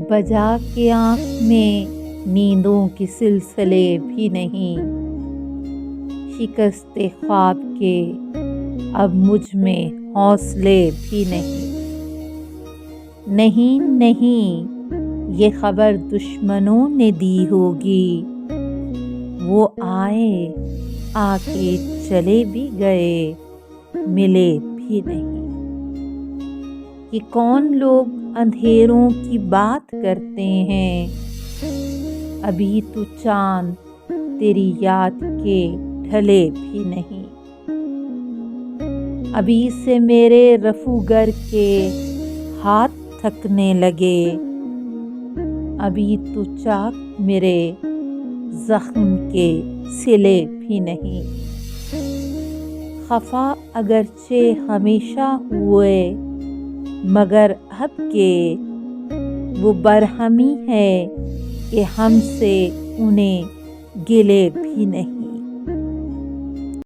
بجا کے آنکھ میں نیندوں کے سلسلے بھی نہیں، شکست خواب کے اب مجھ میں حوصلے بھی نہیں۔ نہیں یہ خبر دشمنوں نے دی ہوگی، وہ آئے آ کے چلے بھی گئے، ملے بھی نہیں۔ کہ کون لوگ اندھیروں کی بات کرتے ہیں، ابھی تو چاند تیری یاد کے ڈھلے بھی نہیں۔ ابھی سے میرے رفوگر کے ہاتھ تھکنے لگے، ابھی تو چاک میرے زخم کے سلے بھی نہیں۔ خفا اگرچہ ہمیشہ ہوئے مگر اب کے وہ برہمی ہے کہ ہم سے انہیں گلے بھی نہیں۔